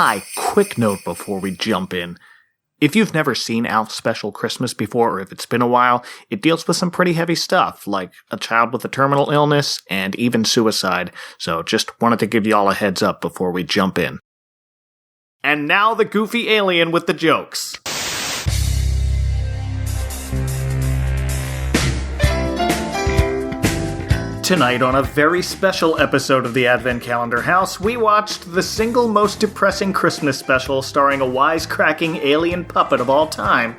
Hi, quick note before we jump in. If you've never seen ALF's Special Christmas before, or if it's been a while, it deals with some pretty heavy stuff, like a child with a terminal illness, and even suicide, so just wanted to give you all a heads up before we jump in. And now the goofy alien with the jokes. Tonight, on a very special episode of the Advent Calendar House, we watched the single most depressing Christmas special starring a wisecracking alien puppet of all time.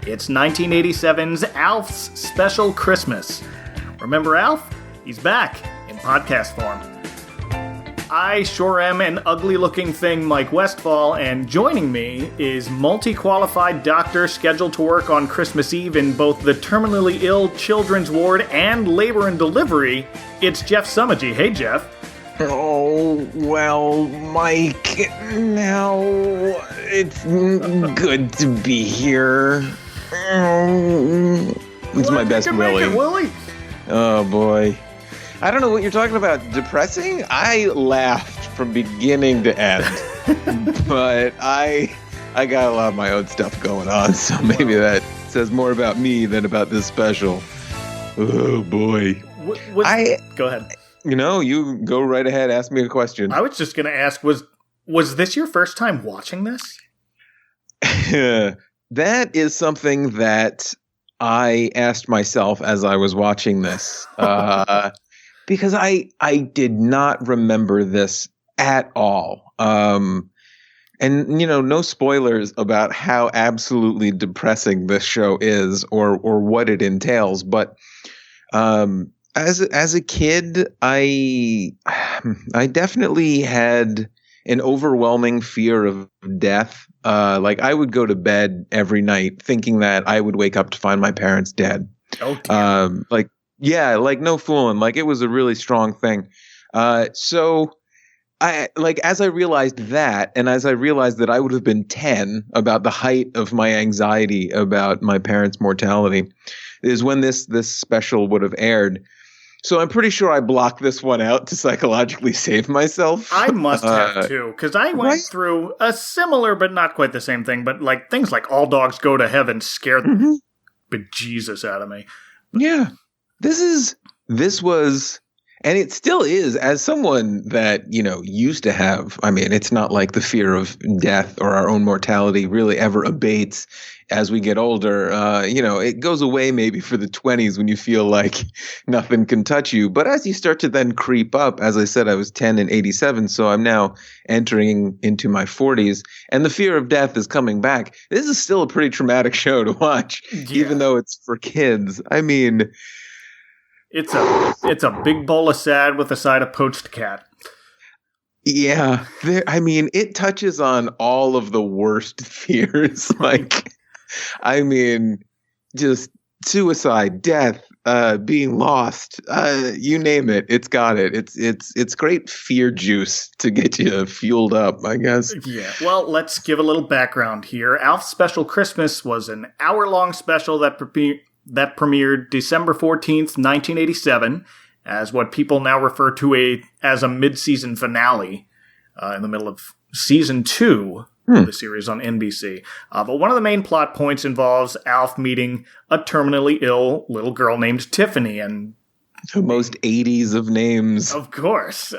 It's 1987's ALF's Special Christmas. Remember ALF? He's back in podcast form. I sure am an ugly-looking thing, Mike Westfall, and joining me is multi-qualified doctor scheduled to work on Christmas Eve in both the terminally ill children's ward and labor and delivery. It's Jeff Summagy. Hey, Jeff. Oh, well, Mike, now it's good to be here. It's my best Willie. Oh, boy. I don't know what you're talking about. Depressing? I laughed from beginning to end. But I got a lot of my own stuff going on, so maybe that says more about me than about this special. Oh, boy. Go ahead. You go right ahead. Ask me a question. I was just going to ask, was this your first time watching this? That is something that I asked myself as I was watching this. Because I did not remember this at all. And, no spoilers about how absolutely depressing this show is or what it entails. But as a kid, I definitely had an overwhelming fear of death. I would go to bed every night thinking that I would wake up to find my parents dead. Oh, dear. Yeah, no fooling. It was a really strong thing. So as I realized that, and as I realized that I would have been 10, about the height of my anxiety about my parents' mortality, is when this special would have aired. So I'm pretty sure I blocked this one out to psychologically save myself. I must have too, because I went through a similar but not quite the same thing, but things like All Dogs Go to Heaven scared the bejesus out of me. Yeah. This was, and it still is, as someone that, used to have, it's not like the fear of death or our own mortality really ever abates as we get older. It goes away maybe for the 20s when you feel like nothing can touch you. But as you start to then creep up, as I said, I was 10 in 87, so I'm now entering into my 40s, and the fear of death is coming back. This is still a pretty traumatic show to watch, even though it's for kids. It's a big bowl of sad with a side of poached cat. Yeah. It touches on all of the worst fears. Just suicide, death, being lost, you name it. It's got it. It's great fear juice to get you fueled up, I guess. Yeah. Well, let's give a little background here. ALF's Special Christmas was an hour-long special that premiered December 14th, 1987, as what people now refer to as a mid-season finale in the middle of Season 2 of the series on NBC. But one of the main plot points involves ALF meeting a terminally ill little girl named Tiffany, and the most 80s of names. Of course.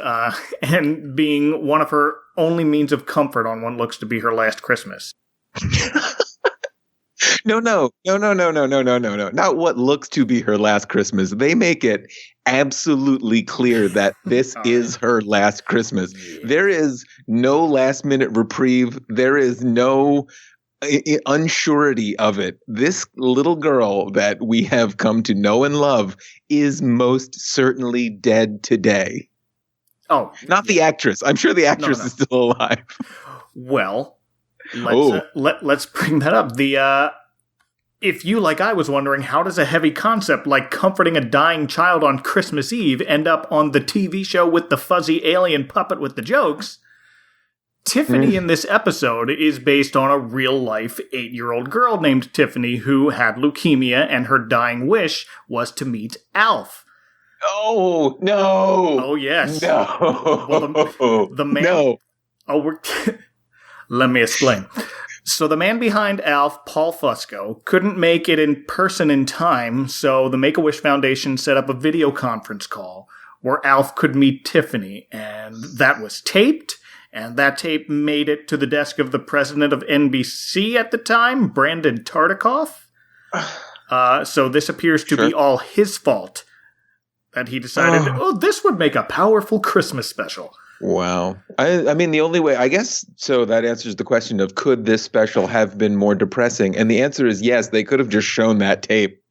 And being one of her only means of comfort on what looks to be her last Christmas. No. Not what looks to be her last Christmas. They make it absolutely clear that this is her last Christmas. Yeah. There is no last minute reprieve. There is no unsurety of it. This little girl that we have come to know and love is most certainly dead today. Oh. Not the actress. I'm sure the actress is still alive. Well, let's bring that up. If you, like I was wondering, how does a heavy concept like comforting a dying child on Christmas Eve end up on the TV show with the fuzzy alien puppet with the jokes? Tiffany in this episode is based on a real-life 8-year-old girl named Tiffany who had leukemia, and her dying wish was to meet ALF. Oh, no. Oh, yes. No. Well, the man... No. Oh, Let me explain. So the man behind ALF, Paul Fusco, couldn't make it in person in time, so the Make-A-Wish Foundation set up a video conference call where ALF could meet Tiffany, and that was taped, and that tape made it to the desk of the president of NBC at the time, Brandon Tartikoff. So this appears to be all his fault, that he decided, this would make a powerful Christmas special. Wow. I mean, the only way, I guess, so that answers the question of could this special have been more depressing? And the answer is yes, they could have just shown that tape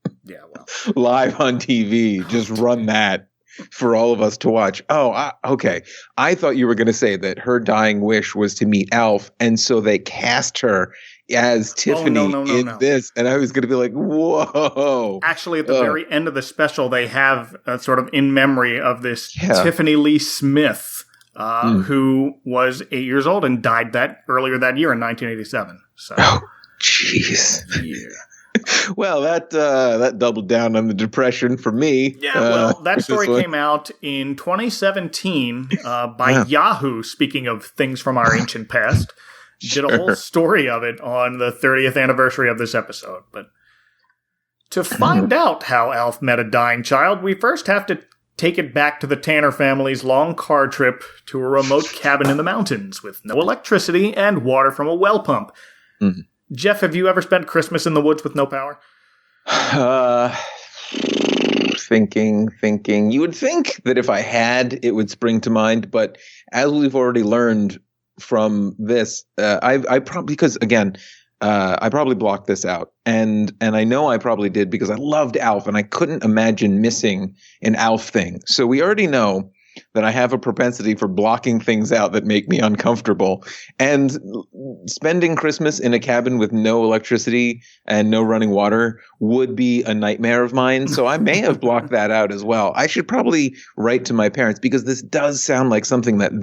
live on TV. Just run that for all of us to watch. Okay. I thought you were going to say that her dying wish was to meet Alf, and so they cast her as Tiffany in this. And I was going to be like, whoa. Actually, at the very end of the special, they have sort of in memory of this Tiffany Lee Smith, who was 8 years old and died earlier that year in 1987. So, jeez. Yeah. Well, that doubled down on the depression for me. Yeah, well, that story came out in 2017 by Yahoo, speaking of things from our ancient past. Did a whole story of it on the 30th anniversary of this episode. But to find out how Alf met a dying child, we first have to take it back to the Tanner family's long car trip to a remote cabin in the mountains with no electricity and water from a well pump. Mm-hmm. Jeff, have you ever spent Christmas in the woods with no power? Thinking. You would think that if I had, it would spring to mind. But as we've already learned from this, I probably, because again, I probably blocked this out. And I know I probably did because I loved Alf and I couldn't imagine missing an Alf thing. So we already know that I have a propensity for blocking things out that make me uncomfortable. And spending Christmas in a cabin with no electricity and no running water would be a nightmare of mine. So I may have blocked that out as well. I should probably write to my parents because this does sound like something that,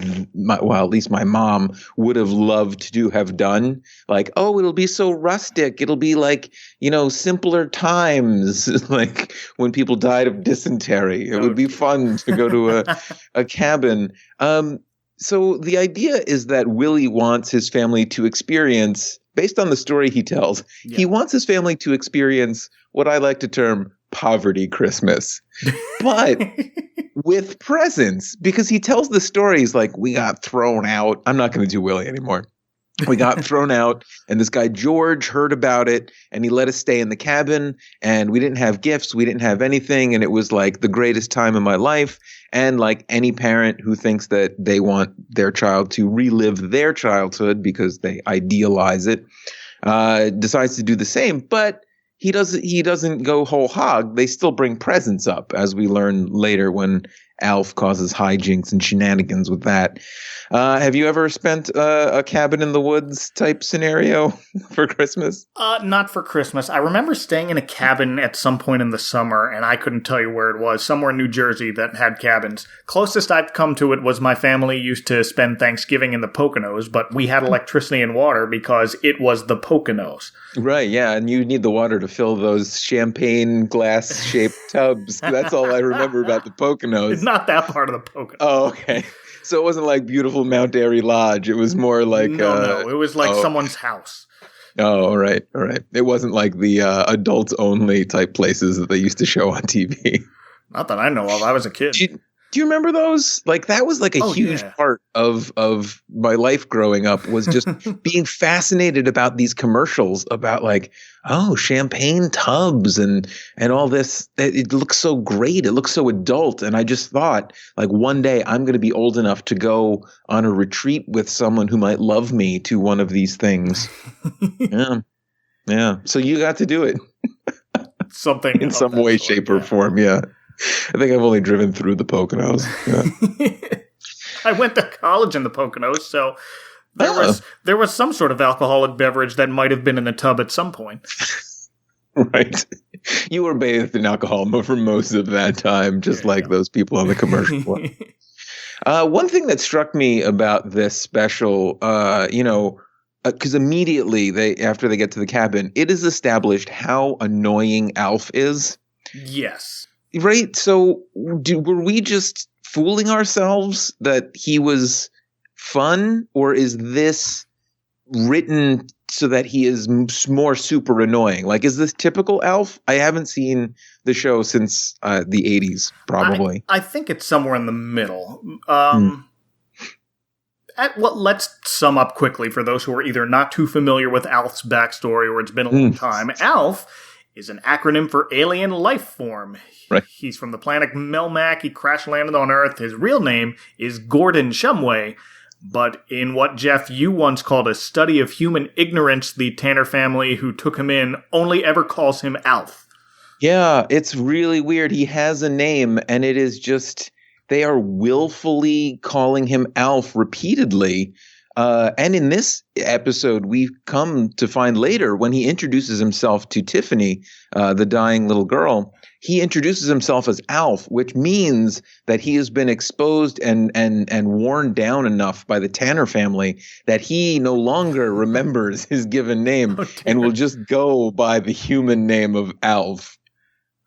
at least my mom would have loved to have done. Like, it'll be so rustic. It'll be like, simpler times, like when people died of dysentery. It would be fun to go to a cabin. So the idea is that Willie wants his family to experience, based on the story he tells, he wants his family to experience what I like to term poverty Christmas, but with presents, because he tells the stories like, we got thrown out. I'm not going to do Willie anymore. We got thrown out, and this guy George heard about it, and he let us stay in the cabin, and we didn't have gifts, we didn't have anything, and it was like the greatest time of my life. And like any parent who thinks that they want their child to relive their childhood because they idealize it, decides to do the same. But he doesn't go whole hog. They still bring presents up, as we learn later when Alf causes hijinks and shenanigans with that. Have you ever spent a cabin in the woods type scenario for Christmas? Not for Christmas. I remember staying in a cabin at some point in the summer, and I couldn't tell you where it was, somewhere in New Jersey that had cabins. Closest I've come to it was my family used to spend Thanksgiving in the Poconos, but we had electricity and water because it was the Poconos. Right, yeah, and you need the water to fill those champagne glass-shaped tubs. That's all I remember about the Poconos. It's not that part of the Poconos. Oh, okay. So it wasn't like beautiful Mount Airy Lodge. It was more like... No. It was like someone's house. Oh, all right. It wasn't like the adults-only type places that they used to show on TV. Not that I know of. I was a kid. Do you remember those? Like, that was like a huge part of my life growing up, was just being fascinated about these commercials about like, champagne tubs and all this. It looks so great. It looks so adult. And I just thought, like, one day I'm going to be old enough to go on a retreat with someone who might love me to one of these things. Yeah. So you got to do it. Something in some way, shape, or form. Yeah. I think I've only driven through the Poconos. Yeah. I went to college in the Poconos, so there was some sort of alcoholic beverage that might have been in a tub at some point. Right. You were bathed in alcohol for most of that time, just like those people on the commercial one. One thing that struck me about this special, because immediately after they get to the cabin, it is established how annoying Alf is. Yes. Right. So were we just fooling ourselves that he was fun, or is this written so that he is more super annoying? Like, is this typical Alf? I haven't seen the show since the 80s, probably. I think it's somewhere in the middle. Let's sum up quickly for those who are either not too familiar with Alf's backstory or it's been a long time. Alf is an acronym for alien life form. Right. He's from the planet Melmac. He crash landed on Earth. His real name is Gordon Shumway. But in what, Jeff, you once called a study of human ignorance, the Tanner family who took him in only ever calls him Alf. Yeah, it's really weird. He has a name, and it is just, they are willfully calling him Alf repeatedly. And in this episode, we come to find later when he introduces himself to Tiffany, the dying little girl, he introduces himself as Alf, which means that he has been exposed and worn down enough by the Tanner family that he no longer remembers his given name and will just go by the human name of Alf.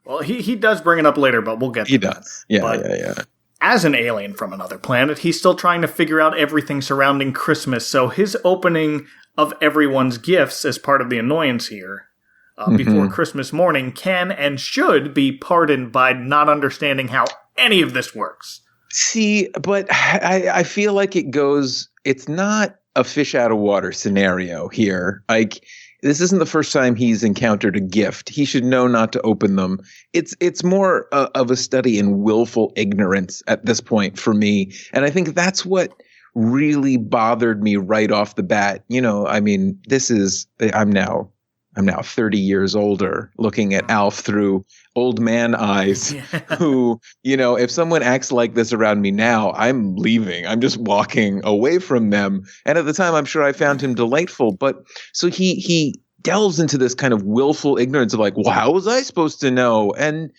Well, he does bring it up later, but we'll get to that. He does. Yeah. As an alien from another planet, he's still trying to figure out everything surrounding Christmas, so his opening of everyone's gifts as part of the annoyance here before Christmas morning can and should be pardoned by not understanding how any of this works. See, but I feel like it's not a fish out of water scenario here. Like, this isn't the first time he's encountered a gift. He should know not to open them. It's more of a study in willful ignorance at this point for me. And I think that's what really bothered me right off the bat. You know, I mean, I'm now 30 years older looking at Alf through old man eyes who, you know, if someone acts like this around me now, I'm leaving. I'm just walking away from them. And at the time, I'm sure I found him delightful. But so he delves into this kind of willful ignorance of like, well, how was I supposed to know? And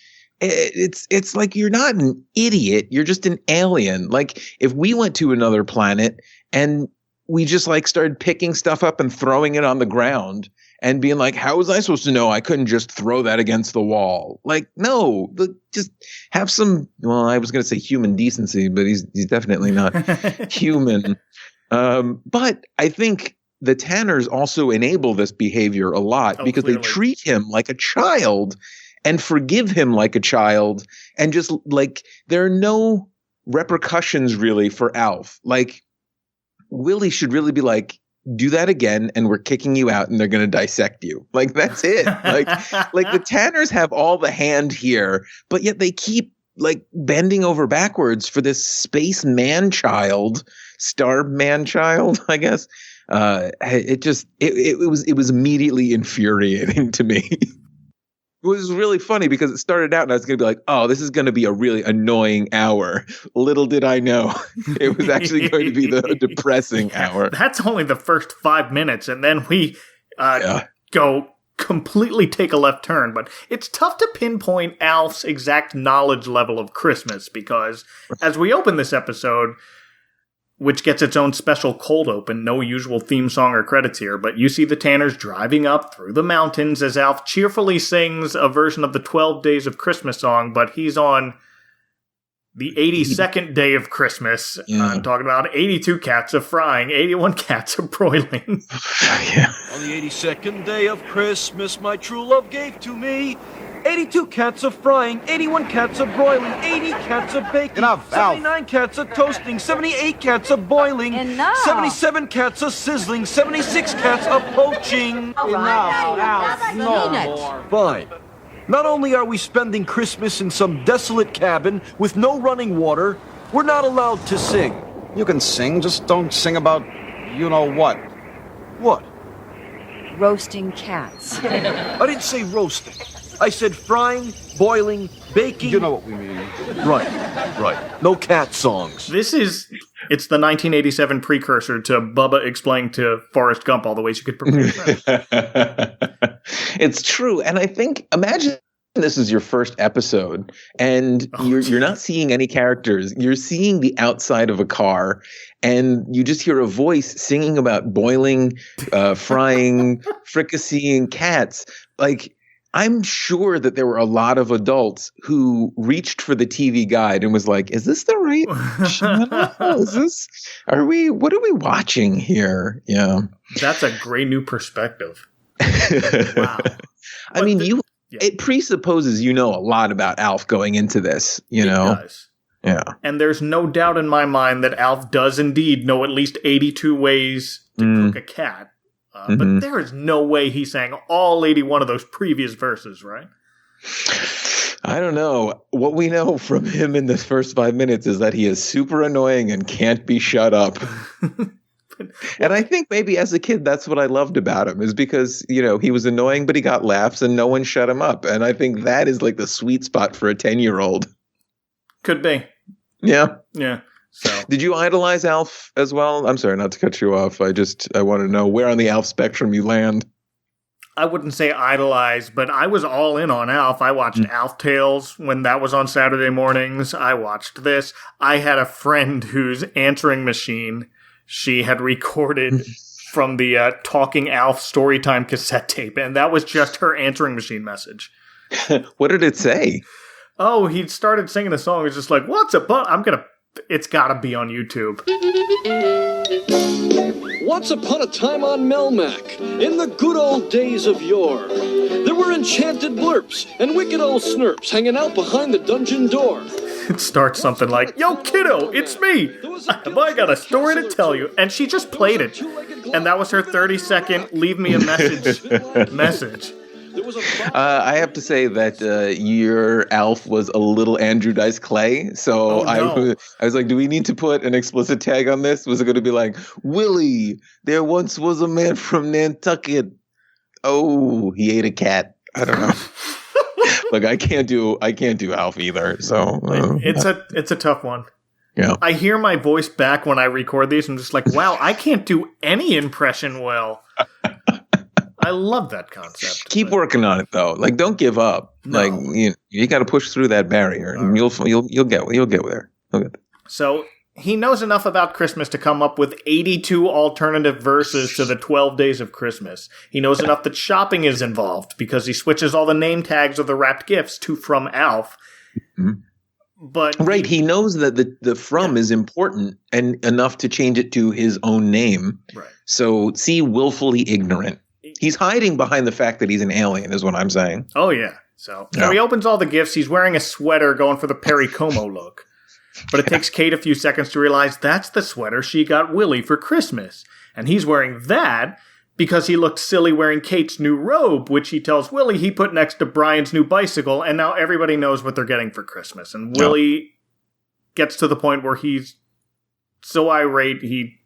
it's like, you're not an idiot. You're just an alien. Like, if we went to another planet and we just like started picking stuff up and throwing it on the ground and being like, how was I supposed to know I couldn't just throw that against the wall? Like, no, just have some, well, I was going to say human decency, but he's definitely not human. But I think the Tanners also enable this behavior a lot because clearly they treat him like a child and forgive him like a child. And just like, there are no repercussions really for Alf. Like, Willie should really be like, do that again and we're kicking you out and they're going to dissect you. Like, that's it. Like the Tanners have all the hand here, but yet they keep like bending over backwards for this space man-child, starved man-child, I guess. It was immediately infuriating to me. It was really funny because it started out and I was going to be like, oh, this is going to be a really annoying hour. Little did I know it was actually going to be the depressing hour. That's only the first 5 minutes, and then we go completely take a left turn. But it's tough to pinpoint Alf's exact knowledge level of Christmas because as we open this episode, which gets its own special cold open, no usual theme song or credits here, but you see the Tanners driving up through the mountains as Alf cheerfully sings a version of the 12 Days of Christmas song, but he's on the 82nd day of Christmas. I'm talking about 82 cats of frying, 81 cats of broiling. On the 82nd day of Christmas, my true love gave to me 82 cats of frying, 81 cats of broiling, 80 cats of baking, Enough, 79 Alf. cats of toasting, 78 cats of boiling, Enough. 77 cats of sizzling, 76 cats of poaching. Alf, no more. Fine. Not only are we spending Christmas in some desolate cabin with no running water, we're not allowed to sing. You can sing, just don't sing about you know what. What? Roasting cats. I didn't say roasting. I said frying, boiling, baking. You know what we mean. Right. No cat songs. It's the 1987 precursor to Bubba explaining to Forrest Gump all the ways you could prepare. It's true. And I think, imagine this is your first episode and you're not seeing any characters. You're seeing the outside of a car and you just hear a voice singing about boiling, frying, fricasseeing cats. Like, I'm sure that there were a lot of adults who reached for the TV guide and was like, is this the right channel? What are we watching here? Yeah. That's a great new perspective. Wow. I mean, it presupposes you know a lot about ALF going into this, you know? It does. Yeah. And there's no doubt in my mind that ALF does indeed know at least 82 ways to cook a cat. But there is no way he sang all 81 of those previous verses, right? I don't know. What we know from him in the first 5 minutes is that he is super annoying and can't be shut up. And I think maybe as a kid, that's what I loved about him, is because, you know, he was annoying, but he got laughs and no one shut him up. And I think that is like the sweet spot for a 10-year-old. Could be. Yeah. Yeah. So, did you idolize ALF as well? I'm sorry, not to cut you off. I want to know where on the ALF spectrum you land. I wouldn't say idolize, but I was all in on ALF. I watched ALF Tales when that was on Saturday mornings. I watched this. I had a friend whose answering machine she had recorded from the Talking ALF Storytime cassette tape, and that was just her answering machine message. What did it say? Oh, he started singing the song. It's just like, what's up? It's gotta be on YouTube. Once upon a time on Melmac, in the good old days of yore, there were enchanted blurps and wicked old snurps hanging out behind the dungeon door. It starts something like, yo, kiddo, it's me. Have I got a story to tell you? And she just played it. And that was her 30-second leave me a message. I have to say that your ALF was a little Andrew Dice Clay. So I was like, do we need to put an explicit tag on this? Was it going to be like, Willie, there once was a man from Nantucket. Oh, he ate a cat. I don't know. Look, I can't do ALF either. So it's a tough one. Yeah. I hear my voice back when I record these. I'm just like, wow, I can't do any impression well. I love that concept. Keep working on it though. Like, don't give up. No. Like, you got to push through that barrier, and you'll get there. So he knows enough about Christmas to come up with 82 alternative verses to the 12 Days of Christmas. He knows enough that shopping is involved because he switches all the name tags of the wrapped gifts to from ALF. Mm-hmm. But right, he knows that the from is important and enough to change it to his own name. Right. So, willfully ignorant. He's hiding behind the fact that he's an alien, is what I'm saying. Oh, yeah. So he opens all the gifts. He's wearing a sweater going for the Perry Como look. But it takes Kate a few seconds to realize that's the sweater she got Willie for Christmas. And he's wearing that because he looked silly wearing Kate's new robe, which he tells Willie he put next to Brian's new bicycle. And now everybody knows what they're getting for Christmas. And Willie gets to the point where he's so irate he...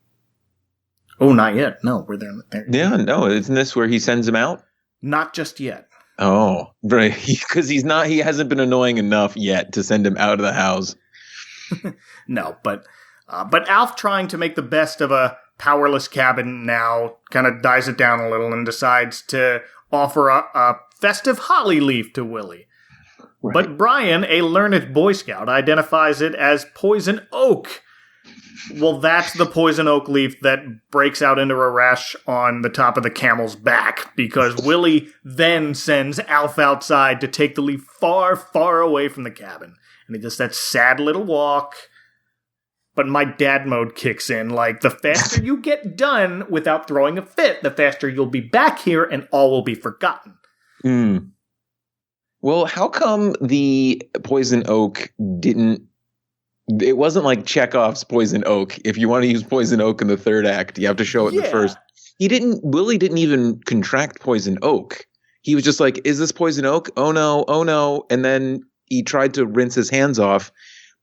Oh, not yet. No, we're there. Yeah, no. Isn't this where he sends him out? Not just yet. Oh, right. Because he hasn't been annoying enough yet to send him out of the house. No, but Alf, trying to make the best of a powerless cabin now, kind of dies it down a little and decides to offer a festive holly leaf to Willie. Right. But Brian, a learned Boy Scout, identifies it as poison oak. Well, that's the poison oak leaf that breaks out into a rash on the top of the camel's back, because Willie then sends Alf outside to take the leaf far, far away from the cabin. And he does that sad little walk. But my dad mode kicks in. Like, the faster you get done without throwing a fit, the faster you'll be back here and all will be forgotten. Mm. Well, how come the poison oak didn't... It wasn't like Chekhov's poison oak. If you want to use poison oak in the third act, you have to show it in the first. Willie didn't even contract poison oak. He was just like, is this poison oak? Oh no. And then he tried to rinse his hands off.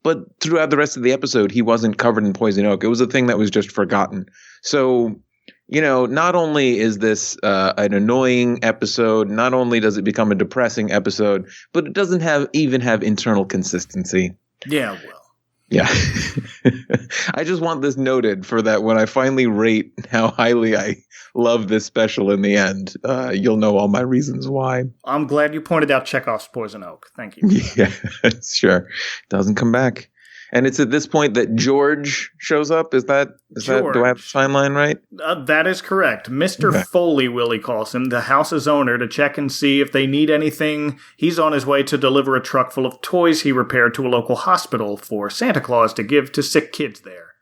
But throughout the rest of the episode, he wasn't covered in poison oak. It was a thing that was just forgotten. So, not only is this an annoying episode, not only does it become a depressing episode, but it doesn't even have internal consistency. Yeah, well. Yeah. I just want this noted for that when I finally rate how highly I love this special in the end, you'll know all my reasons why. I'm glad you pointed out Chekhov's poison oak. Thank you. Yeah, sure. Doesn't come back. And it's at this point that George shows up. Is that do I have the timeline right? That is correct. Mr. Foley, Willie calls him, the house's owner, to check and see if they need anything. He's on his way to deliver a truck full of toys he repaired to a local hospital for Santa Claus to give to sick kids there.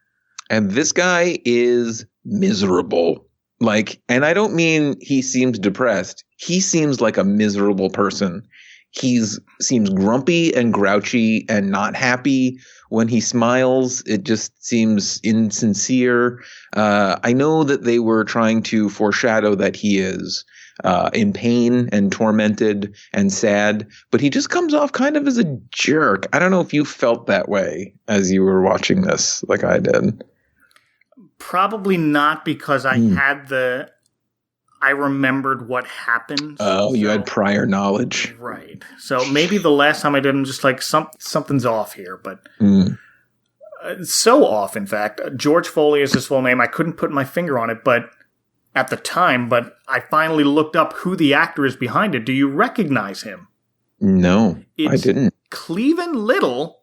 And this guy is miserable. And I don't mean he seems depressed. He seems like a miserable person. Seems grumpy and grouchy and not happy. When he smiles, it just seems insincere. I know that they were trying to foreshadow that he is in pain and tormented and sad, but he just comes off kind of as a jerk. I don't know if you felt that way as you were watching this, like I did. Probably not, because I I remembered what happened. Oh, you had prior knowledge. Right. So maybe the last time I did, I'm just like, something's off here. But so off, in fact. George Foley is his full name. I couldn't put my finger on it at the time, but I finally looked up who the actor is behind it. Do you recognize him? No, I didn't. Cleven Little,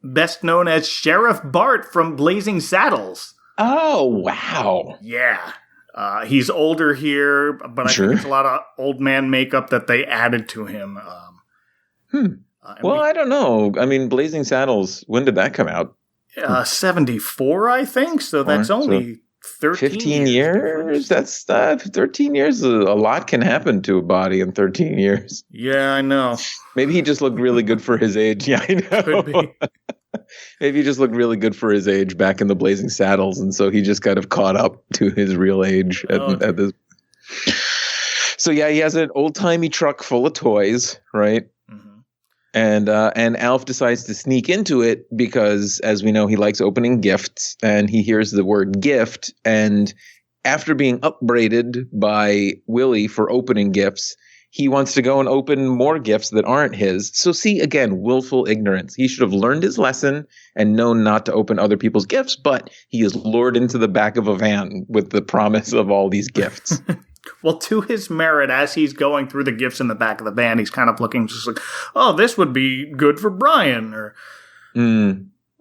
best known as Sheriff Bart from Blazing Saddles. Oh, wow. Yeah. He's older here, but I think it's a lot of old man makeup that they added to him. I don't know. I mean, Blazing Saddles, when did that come out? 74, I think. So that's only 15 years. That's 13 years. A lot can happen to a body in 13 years. Yeah, I know. Maybe he just looked really good for his age. Yeah, I know. Could be. Maybe he just looked really good for his age back in the Blazing Saddles, and so he just kind of caught up to his real age at this. So yeah, he has an old-timey truck full of toys, right? Mm-hmm. And Alf decides to sneak into it because, as we know, he likes opening gifts, and he hears the word gift, and after being upbraided by Willie for opening gifts, he wants to go and open more gifts that aren't his. So see, again, willful ignorance. He should have learned his lesson and known not to open other people's gifts, but he is lured into the back of a van with the promise of all these gifts. Well, to his merit, as he's going through the gifts in the back of the van, he's kind of looking just like, oh, this would be good for Brian, or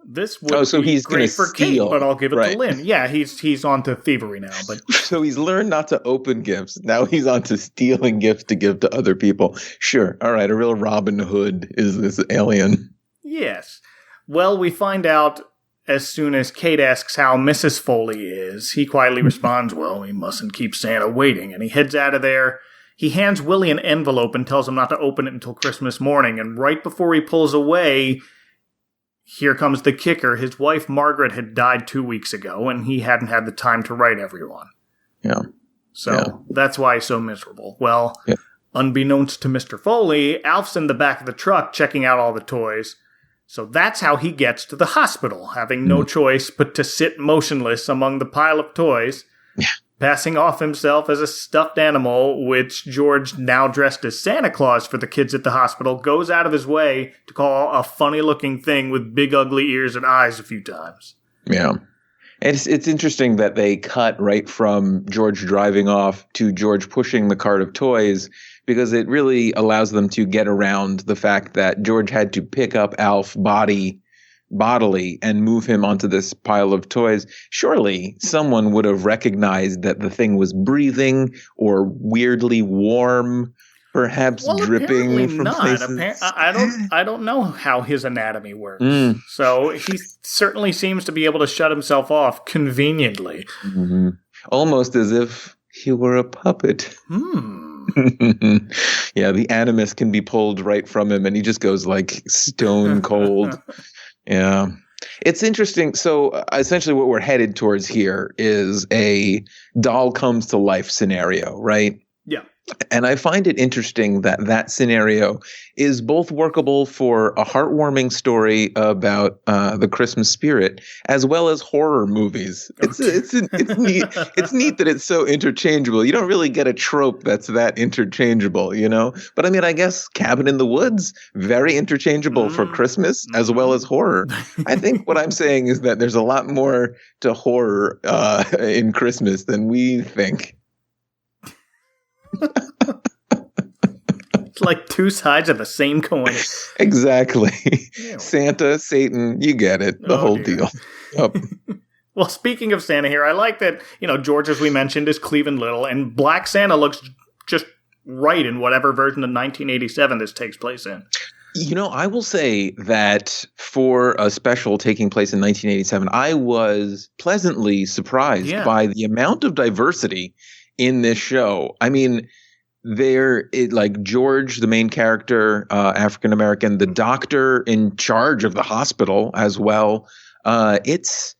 this would be great for Kate, but I'll give it to Lynn. Yeah, he's on to thievery now. But so he's learned not to open gifts. Now he's on to stealing gifts to give to other people. Sure. All right. A real Robin Hood is this alien. Yes. Well, we find out as soon as Kate asks how Mrs. Foley is. He quietly responds, well, we mustn't keep Santa waiting. And he heads out of there. He hands Willie an envelope and tells him not to open it until Christmas morning. And right before he pulls away, here comes the kicker. His wife, Margaret, had died 2 weeks ago, and he hadn't had the time to write everyone. Yeah. So that's why he's so miserable. Well, unbeknownst to Mr. Foley, Alf's in the back of the truck checking out all the toys. So that's how he gets to the hospital, having no choice but to sit motionless among the pile of toys, passing off himself as a stuffed animal, which George, now dressed as Santa Claus for the kids at the hospital, goes out of his way to call a funny-looking thing with big ugly ears and eyes a few times. Yeah. And it's interesting that they cut right from George driving off to George pushing the cart of toys, because it really allows them to get around the fact that George had to pick up Alf bodily and move him onto this pile of toys. Surely someone would have recognized that the thing was breathing or weirdly warm, perhaps dripping from places. I don't know how his anatomy works. So he certainly seems to be able to shut himself off conveniently. Mm-hmm. Almost as if he were a puppet. Yeah, the animus can be pulled right from him, and he just goes like stone cold. Yeah. It's interesting. So essentially what we're headed towards here is a doll comes to life scenario, right? Yeah. And I find it interesting that that scenario is both workable for a heartwarming story about the Christmas spirit, as well as horror movies. It's neat. It's neat that it's so interchangeable. You don't really get a trope that's that interchangeable, you know. But I mean, I guess Cabin in the Woods, very interchangeable for Christmas as well as horror. I think what I'm saying is that there's a lot more to horror in Christmas than we think. It's like two sides of the same coin. Exactly. Ew. Santa, Satan, you get it. The whole deal. Yep. Well, speaking of Santa here, I like that, George, as we mentioned, is Cleveland Little, and Black Santa looks just right in whatever version of 1987 this takes place in. I will say that for a special taking place in 1987, I was pleasantly surprised by the amount of diversity in this show. I mean, George, the main character, African American, the doctor in charge of the hospital as well. It's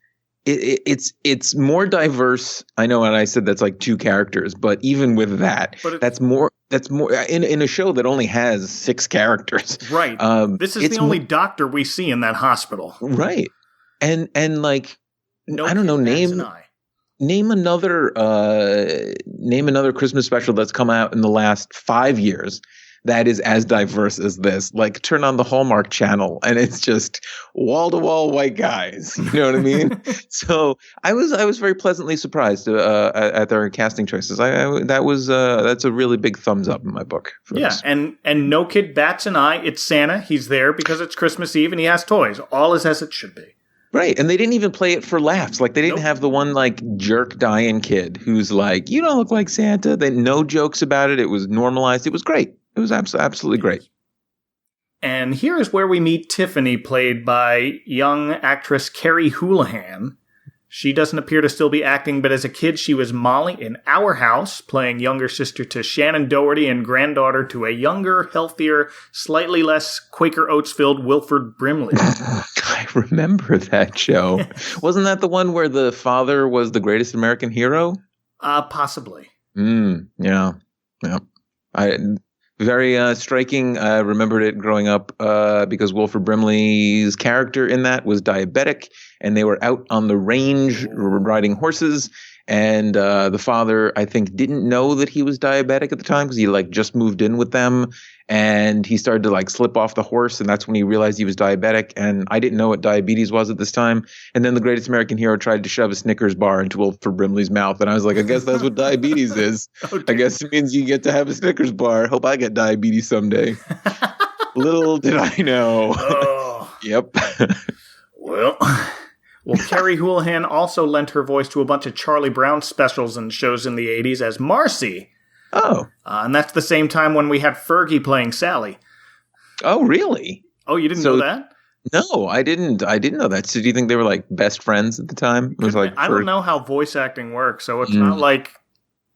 more diverse. I know, and I said that's like two characters, but even with that, that's more in a show that only has 6 characters. Right. This is the only doctor we see in that hospital. Right. And like, no, I don't know, name another Christmas special that's come out in the last 5 years that is as diverse as this. Like, turn on the Hallmark Channel and it's just wall to wall white guys. You know what I mean? So I was very pleasantly surprised at their casting choices. That's a really big thumbs up in my book. This. And no kid bats an eye. It's Santa. He's there because it's Christmas Eve and he has toys. All is as it should be. Right. And they didn't even play it for laughs. Like, they didn't have the one, like, jerk dying kid who's like, you don't look like Santa. No jokes about it. It was normalized. It was great. It was absolutely great. And here is where we meet Tiffany, played by young actress Carrie Houlihan. She doesn't appear to still be acting, but as a kid, she was Molly in Our House, playing younger sister to Shannon Doherty and granddaughter to a younger, healthier, slightly less Quaker Oats-filled Wilford Brimley. I remember that show. Wasn't that the one where the father was the greatest American hero? Possibly. Yeah. Very striking. I remembered it growing up because Wilford Brimley's character in that was diabetic, and they were out on the range riding horses. And the father, I think, didn't know that he was diabetic at the time because he just moved in with them, and he started to slip off the horse, and that's when he realized he was diabetic. And I didn't know what diabetes was at this time. And then the greatest American hero tried to shove a Snickers bar into Wilford Brimley's mouth, and I was like, I guess that's what diabetes is. I guess it means you get to have a Snickers bar. Hope I get diabetes someday. Little did I know. Oh. Yep. Well, Carrie Houlihan also lent her voice to a bunch of Charlie Brown specials and shows in the 80s as Marcy. Oh. And that's the same time when we had Fergie playing Sally. Oh, really? Oh, you didn't know that? No, I didn't know that. So do you think they were best friends at the time? It was I don't know how voice acting works, so it's not like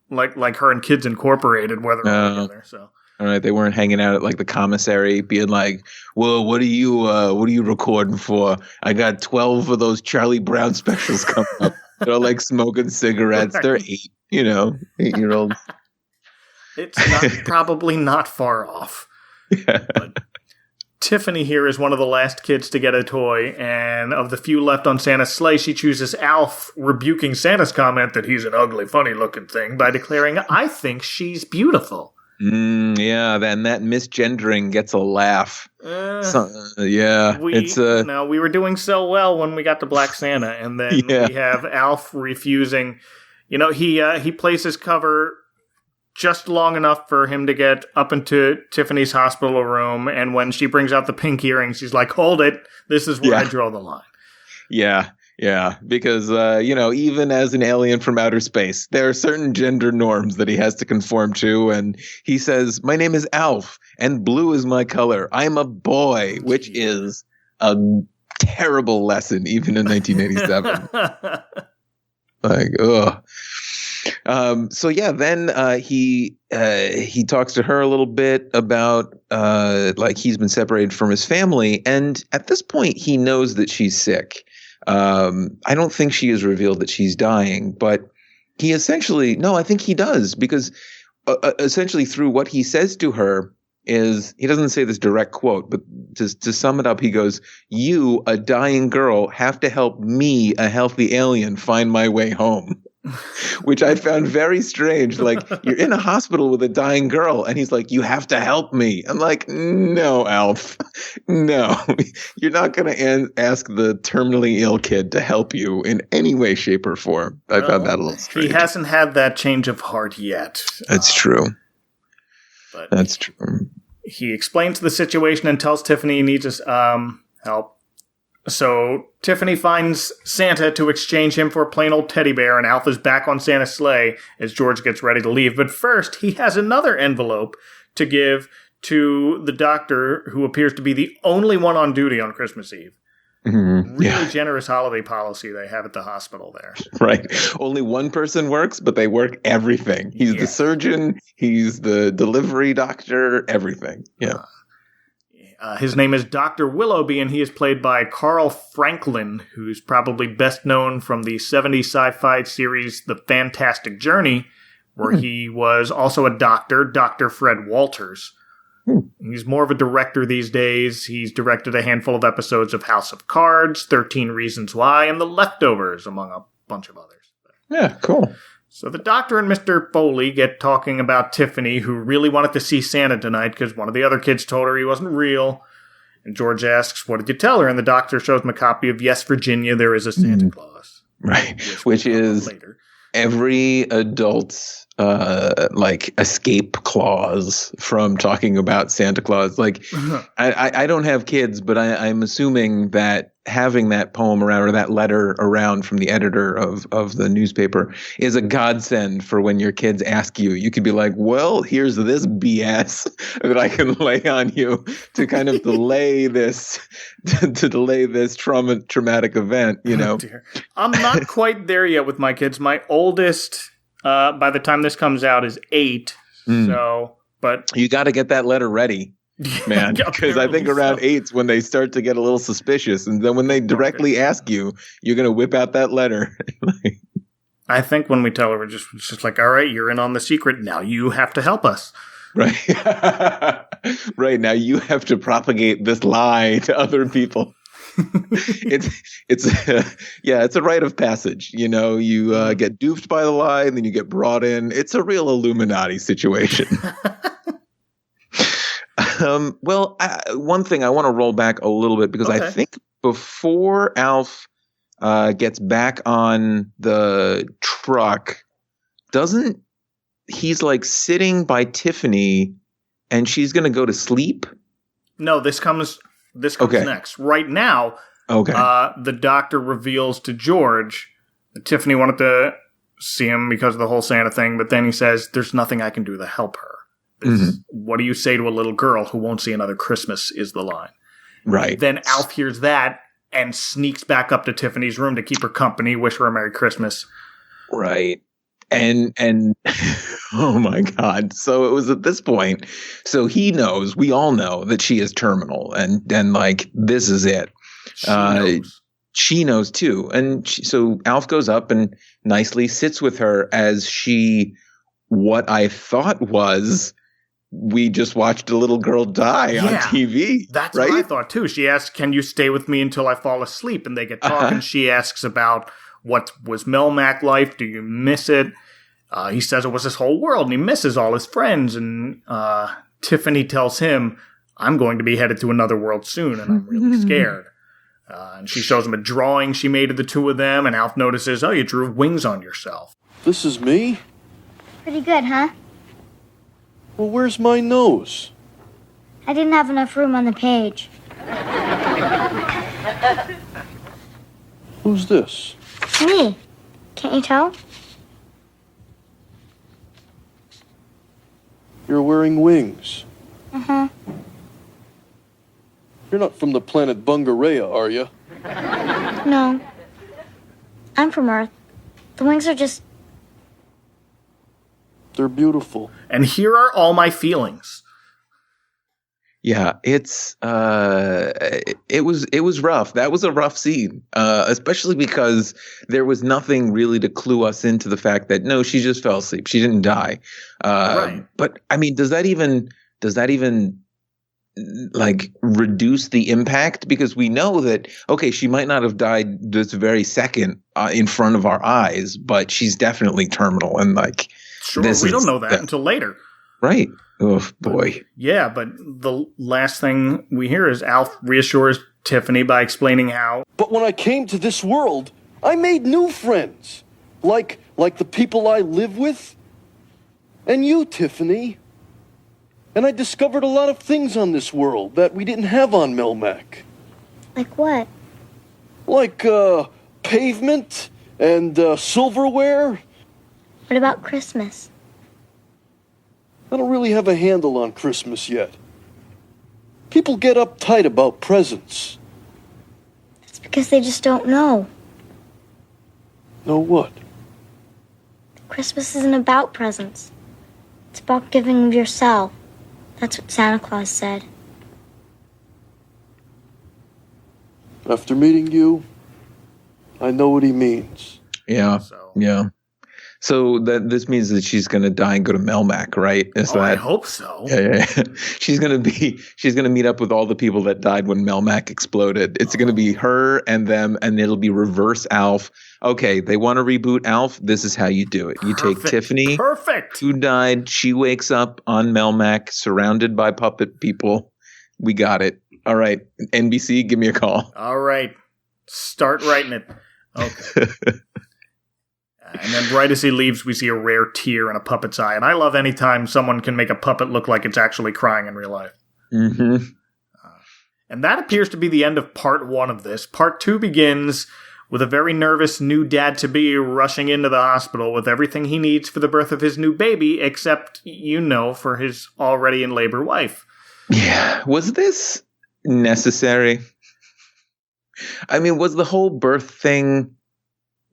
her and Kids Incorporated, where they're all together, so... All right, they weren't hanging out at the commissary, being like, "Well, what are you recording for? I got 12 of those Charlie Brown specials coming up." They're smoking cigarettes. They're 8-year-olds. It's probably not far off. Yeah. But Tiffany here is one of the last kids to get a toy, and of the few left on Santa's sleigh, she chooses Alf, rebuking Santa's comment that he's an ugly, funny-looking thing by declaring, "I think she's beautiful." Yeah, then that misgendering gets a laugh. We were doing so well when we got to Black Santa, and then we have Alf refusing. He plays his cover just long enough for him to get up into Tiffany's hospital room, and when she brings out the pink earrings, he's like, "Hold it, this is where I draw the line." Yeah, because, even as an alien from outer space, there are certain gender norms that he has to conform to. And he says, "My name is Alf, and blue is my color. I'm a boy," which is a terrible lesson, even in 1987. Then he talks to her a little bit about, he's been separated from his family. And at this point, he knows that she's sick. I don't think she has revealed that she's dying, but he essentially, no, I think he does, because essentially through what he says to her is, he doesn't say this direct quote, but to sum it up, he goes, "You, a dying girl, have to help me, a healthy alien, find my way home." Which I found very strange. You're in a hospital with a dying girl, and he's like, "You have to help me." I'm like, "No, Alf, no, you're not going to ask the terminally ill kid to help you in any way, shape, or form." I found that a little strange. He hasn't had that change of heart yet. That's true. That's true. He explains the situation and tells Tiffany he needs his help. So Tiffany finds Santa to exchange him for a plain old teddy bear, and Alf is back on Santa's sleigh as George gets ready to leave. But first, he has another envelope to give to the doctor, who appears to be the only one on duty on Christmas Eve. Mm-hmm. Really generous holiday policy they have at the hospital there. Right. Only one person works, but they work everything. He's the surgeon, he's the delivery doctor, everything. Yeah. His name is Dr. Willoughby, and he is played by Carl Franklin, who's probably best known from the 70s sci-fi series The Fantastic Journey, where he was also a doctor, Dr. Fred Walters. He's more of a director these days. He's directed a handful of episodes of House of Cards, 13 Reasons Why, and The Leftovers, among a bunch of others. Yeah, cool. So the doctor and Mr. Foley get talking about Tiffany, who really wanted to see Santa tonight because one of the other kids told her he wasn't real. And George asks, what did you tell her? And the doctor shows him a copy of Yes, Virginia, There is a Santa Claus. Right, which is later. Every adult's escape clause from talking about Santa Claus. Like, I don't have kids, but I'm assuming that having that poem around, or that letter around from the editor of the newspaper, is a godsend for when your kids ask you. You could be like, well, here's this BS that I can lay on you to kind of delay this traumatic event, you know. Oh, I'm not quite there yet with my kids. My oldest, by the time this comes out, is 8. So, but you got to get that letter ready, man, because I think around 8's when they start to get a little suspicious, and then when they directly ask you, you're going to whip out that letter. I think when we tell her, it's just like, all right, you're in on the secret. Now you have to help us. Right. Right. Now you have to propagate this lie to other people. It's a rite of passage. You know, you get duped by the lie, and then you get brought in. It's a real Illuminati situation. One thing I want to roll back a little bit, because I think before Alf gets back on the truck, he's like sitting by Tiffany, and she's going to go to sleep? No, this comes next. Right now, the doctor reveals to George that Tiffany wanted to see him because of the whole Santa thing, but then he says, there's nothing I can do to help her. What do you say to a little girl who won't see another Christmas, is the line. Right. Then Alf hears that and sneaks back up to Tiffany's room to keep her company, wish her a Merry Christmas. Right. And oh my God. So it was at this point. So he knows, we all know that she is terminal, and like, this is it. She knows too. And so Alf goes up and nicely sits with her as what I thought was, we just watched a little girl die on TV. That's right? what I thought too. She asks, can you stay with me until I fall asleep? And they get talking. She asks about, what was Melmac life? Do you miss it? He says it was his whole world, and he misses all his friends. And Tiffany tells him, I'm going to be headed to another world soon, and I'm really scared. And she shows him a drawing she made of the two of them, and Alf notices, oh, you drew wings on yourself. This is me? Pretty good, huh? Well, where's my nose? I didn't have enough room on the page. Who's this? Me. Can't you tell? You're wearing wings. Uh-huh. You're not from the planet Bungarea, are you? No. I'm from Earth. The wings are just... They're beautiful. And here are all my feelings. Yeah, it was rough. That was a rough scene, especially because there was nothing really to clue us into the fact that, no, she just fell asleep. She didn't die. Right. But I mean, does that even like reduce the impact? Because we know that, okay, she might not have died this very second in front of our eyes, but she's definitely terminal. And like, sure, we don't know that until later. Right. Oh, boy. But the last thing we hear is Alf reassures Tiffany by explaining how... But when I came to this world, I made new friends. Like the people I live with. And you, Tiffany. And I discovered a lot of things on this world that we didn't have on Melmac. Like what? Like, pavement and, silverware. What about Christmas? I don't really have a handle on Christmas yet. People get uptight about presents. That's because they just don't know. Know what? Christmas isn't about presents. It's about giving of yourself. That's what Santa Claus said. After meeting you, I know what he means. Yeah. Yeah. So this means that she's going to die and go to Melmac, right? I hope so. Yeah. She's going to meet up with all the people that died when Melmac exploded. It's going to be her and them, and it'll be reverse Alf. Okay, they want to reboot Alf. This is how you do it. You take Tiffany, who died. She wakes up on Melmac, surrounded by puppet people. We got it. All right, NBC, give me a call. All right, start writing it. Okay. And then right as he leaves, we see a rare tear in a puppet's eye. And I love any time someone can make a puppet look like it's actually crying in real life. Mm-hmm. And that appears to be the end of part 1 of this. Part 2 begins with a very nervous new dad-to-be rushing into the hospital with everything he needs for the birth of his new baby, except, for his already in labor wife. Yeah. Was this necessary? I mean, was the whole birth thing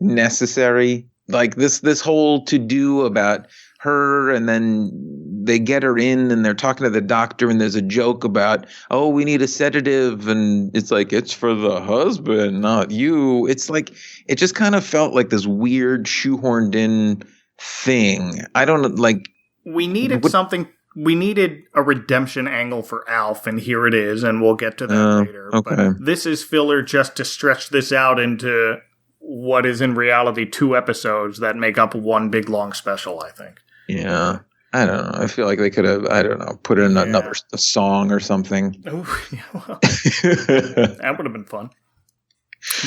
necessary? Like this whole to-do about her, and then they get her in and they're talking to the doctor, and there's a joke about, oh, we need a sedative, and it's like, it's for the husband, not you. It's like, it just kind of felt like this weird shoehorned in thing. I don't like. We needed something. We needed a redemption angle for Alf, and here it is, and we'll get to that later. Okay. But this is filler just to stretch this out into what is in reality 2 episodes that make up one big long special, I think. Yeah. I don't know. I feel like they could have, put in another song or something. Oh, yeah, well, that would have been fun.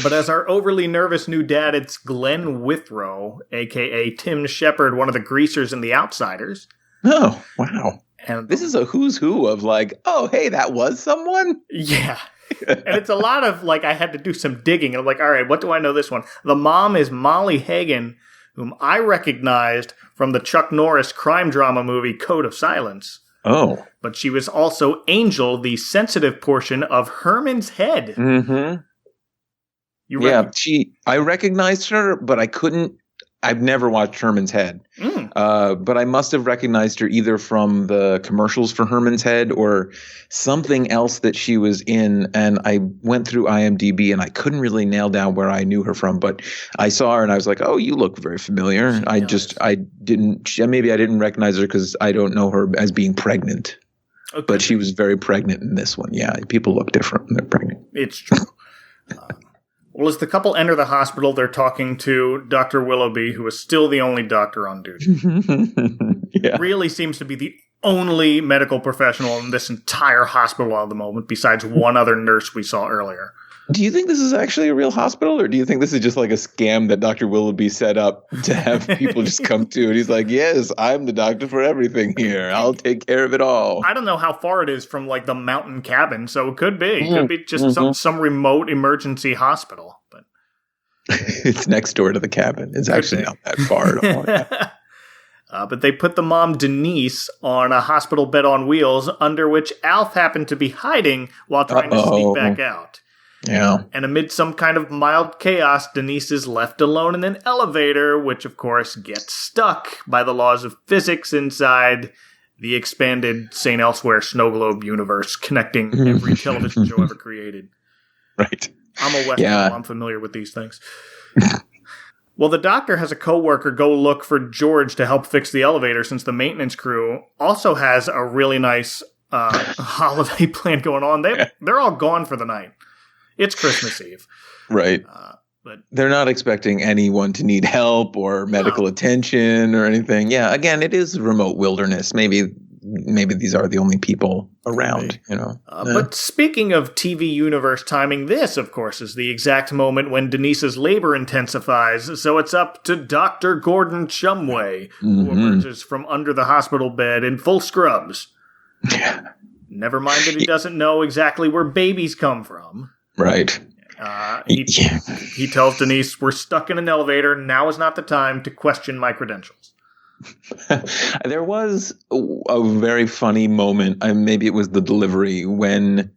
But as our overly nervous new dad, it's Glenn Withrow, a.k.a. Tim Shepard, one of the greasers in The Outsiders. Oh, wow. And this is a who's who of like, oh, hey, that was someone? Yeah. And it's a lot of, I had to do some digging. And I'm like, all right, what do I know this one? The mom is Molly Hagan, whom I recognized from the Chuck Norris crime drama movie Code of Silence. Oh. But she was also Angel, the sensitive portion of Herman's Head. Mm-hmm. I recognized her, but I've never watched Herman's Head. But I must have recognized her either from the commercials for Herman's Head or something else that she was in. And I went through IMDb and I couldn't really nail down where I knew her from. But I saw her and I was like, oh, you look very familiar. I didn't recognize her because I don't know her as being pregnant. Okay. But she was very pregnant in this one. Yeah, people look different when they're pregnant. It's true. Well, as the couple enter the hospital, they're talking to Dr. Willoughby, who is still the only doctor on duty. Yeah. Really seems to be the only medical professional in this entire hospital at the moment, besides one other nurse we saw earlier. Do you think this is actually a real hospital, or do you think this is just like a scam that Dr. Willoughby set up to have people just come to? And he's like, yes, I'm the doctor for everything here. I'll take care of it all. I don't know how far it is from the mountain cabin, so it could be. It could be just some remote emergency hospital. But it's next door to the cabin. It's actually not that far at all. But they put the mom, Denise, on a hospital bed on wheels, under which Alf happened to be hiding while trying to sneak back out. Yeah. And amid some kind of mild chaos, Denise is left alone in an elevator, which, of course, gets stuck by the laws of physics inside the expanded St. Elsewhere snow globe universe, connecting every television show ever created. Right. I'm a Western, I'm familiar with these things. Well, the doctor has a coworker go look for George to help fix the elevator, since the maintenance crew also has a really nice holiday plan going on. They're all gone for the night. It's Christmas Eve. Right. But they're not expecting anyone to need help or medical attention or anything. Yeah, again, it is remote wilderness. Maybe these are the only people around, But speaking of TV universe timing, this, of course, is the exact moment when Denise's labor intensifies. So it's up to Dr. Gordon Shumway, who emerges from under the hospital bed in full scrubs. Never mind that he doesn't know exactly where babies come from. Right. He tells Denise, we're stuck in an elevator. Now is not the time to question my credentials. There was a very funny moment. Maybe it was the delivery when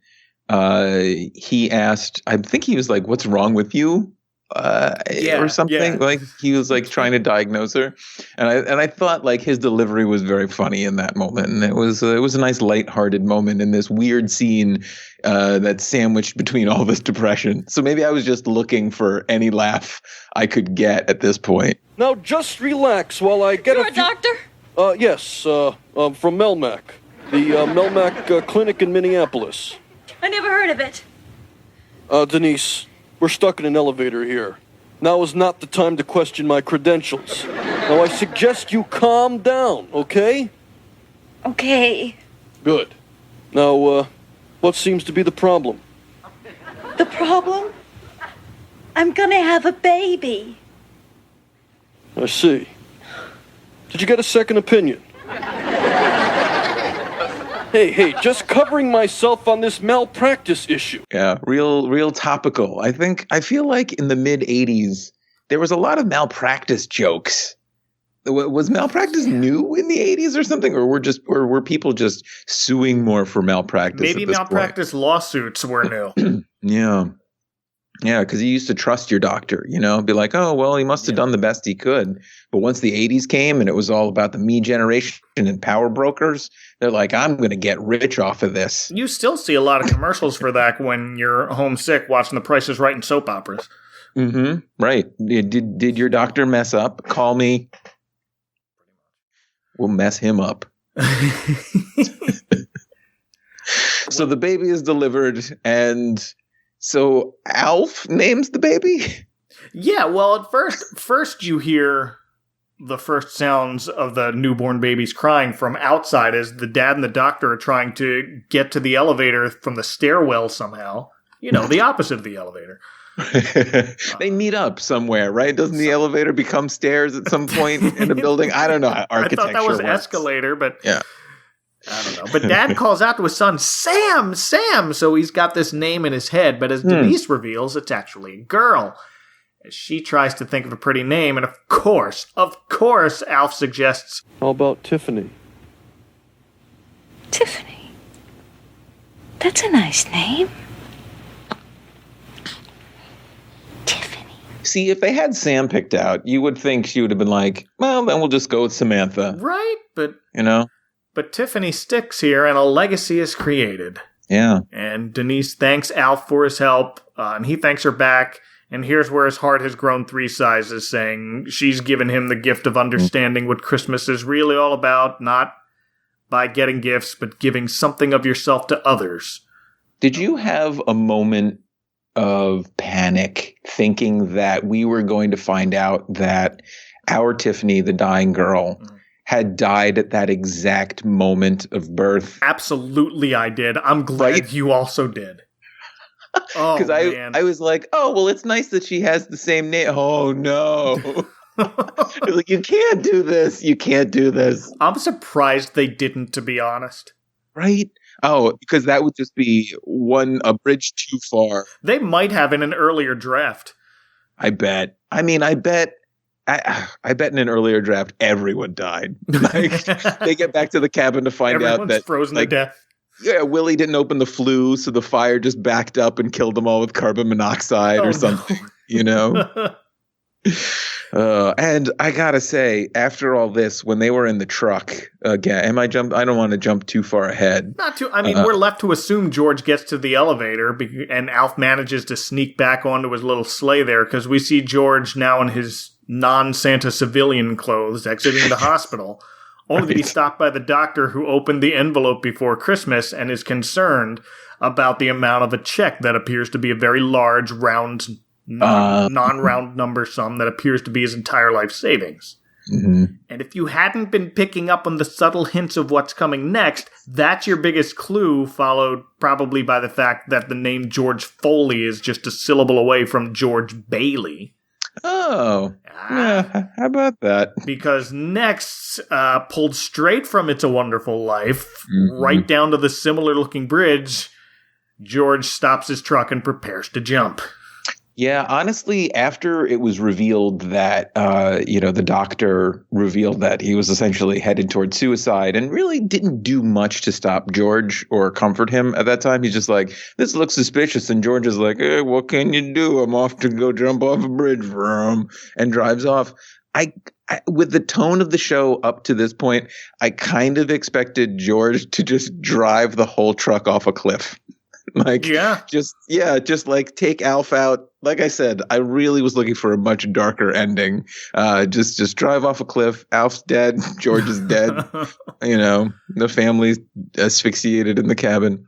he asked, I think he was like, what's wrong with you? Or something. Yeah. Like he was like trying to diagnose her. And I thought like his delivery was very funny in that moment. And it was a nice lighthearted moment in this weird scene that's sandwiched between all this depression. So maybe I was just looking for any laugh I could get at this point. Now just relax while I get You're a doctor? Yes, from Melmac. The Melmac Clinic in Minneapolis. I never heard of it. Denise, we're stuck in an elevator here. Now is not the time to question my credentials. Now I suggest you calm down, okay? Okay. Good. Now, what seems to be the problem? The problem? I'm gonna have a baby. I see. Did you get a second opinion? Hey, just covering myself on this malpractice issue. Yeah, real topical. I feel like in the mid 80s, there was a lot of malpractice jokes. Was malpractice new in the 80s or something? Or were people just suing more for malpractice? Maybe malpractice lawsuits were new. Yeah. Yeah, because you used to trust your doctor, be like, oh, well, he must have done the best he could. But once the 80s came and it was all about the me generation and power brokers, they're like, I'm going to get rich off of this. You still see a lot of commercials for that when you're homesick watching The Price is Right and soap operas. Mm-hmm. Right. Did your doctor mess up? Call me. We'll mess him up. So the baby is delivered and... So ALF names the baby? Yeah, well, at first you hear the first sounds of the newborn baby's crying from outside as the dad and the doctor are trying to get to the elevator from the stairwell somehow. The opposite of the elevator. They meet up somewhere, right? Doesn't the elevator become stairs at some point in a building? I don't know how architecture I thought that was works. Escalator, but... Yeah. I don't know. But Dad calls out to his son, Sam! So he's got this name in his head, but as Denise reveals, it's actually a girl. As she tries to think of a pretty name, and of course, Alf suggests... How about Tiffany? Tiffany. That's a nice name. Tiffany. See, if they had Sam picked out, you would think she would have been like, well, then we'll just go with Samantha. Right, but... But Tiffany sticks here, and a legacy is created. Yeah. And Denise thanks Alf for his help, and he thanks her back. And here's where his heart has grown 3 sizes, saying she's given him the gift of understanding what Christmas is really all about, not by getting gifts, but giving something of yourself to others. Did you have a moment of panic thinking that we were going to find out that our Tiffany, the dying girl, had died at that exact moment of birth? Absolutely I did. I'm glad you also did. Oh, because I was like, oh, well, it's nice that she has the same name. Oh, no. Like, you can't do this. You can't do this. I'm surprised they didn't, to be honest. Right? Oh, because that would just be a bridge too far. They might have in an earlier draft. I bet. I mean, I bet in an earlier draft, everyone died. Like, they get back to the cabin to find out that frozen to death. Yeah, Willie didn't open the flue, so the fire just backed up and killed them all with carbon monoxide or something, And I gotta say, after all this, when they were in the truck again, I don't want to jump too far ahead. Not too. I mean, we're left to assume George gets to the elevator, and Alf manages to sneak back onto his little sleigh there because we see George now in his non-Santa civilian clothes exiting the hospital, only to be stopped by the doctor who opened the envelope before Christmas and is concerned about the amount of a check that appears to be a very large, round, non-round number sum that appears to be his entire life savings. Mm-hmm. And if you hadn't been picking up on the subtle hints of what's coming next, that's your biggest clue, followed probably by the fact that the name George Foley is just a syllable away from George Bailey. Oh, yeah. How about that? Because next, pulled straight from It's a Wonderful Life, right down to the similar-looking bridge, George stops his truck and prepares to jump. Yeah, honestly, after it was revealed that, the doctor revealed that he was essentially headed towards suicide and really didn't do much to stop George or comfort him at that time. He's just like, this looks suspicious. And George is like, hey, what can you do? I'm off to go jump off a bridge, and drives off. I with the tone of the show up to this point, I kind of expected George to just drive the whole truck off a cliff. Just like take Alf out. Like I said, I really was looking for a much darker ending. Just drive off a cliff. Alf's dead. George is dead. The family's asphyxiated in the cabin.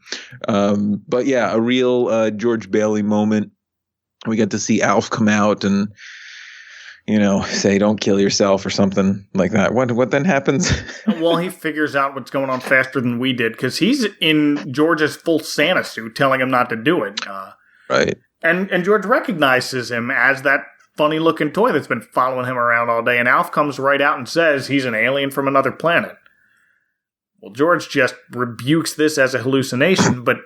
But yeah, a real George Bailey moment. We get to see Alf come out and, say don't kill yourself or something like that. What then happens? Well, he figures out what's going on faster than we did because he's in George's full Santa suit telling him not to do it. Right. And George recognizes him as that funny-looking toy that's been following him around all day, and Alf comes right out and says he's an alien from another planet. Well, George just rebukes this as a hallucination, but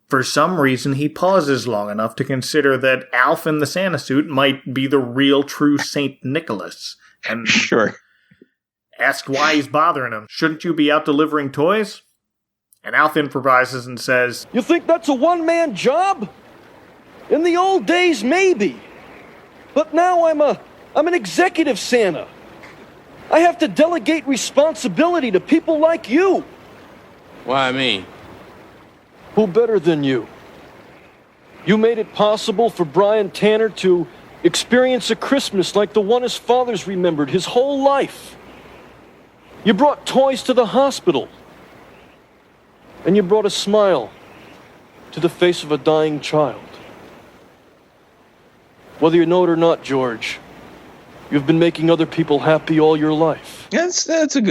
for some reason he pauses long enough to consider that Alf in the Santa suit might be the real true Saint Nicholas. And sure. Asks why he's bothering him. Shouldn't you be out delivering toys? And Alf improvises and says, You think that's a one-man job? In the old days, maybe. But now I'm an executive Santa. I have to delegate responsibility to people like you. Why me? Who better than you? You made it possible for Brian Tanner to experience a Christmas like the one his father's remembered his whole life. You brought toys to the hospital. And you brought a smile to the face of a dying child. Whether you know it or not, George, you've been making other people happy all your life. Yes, it's a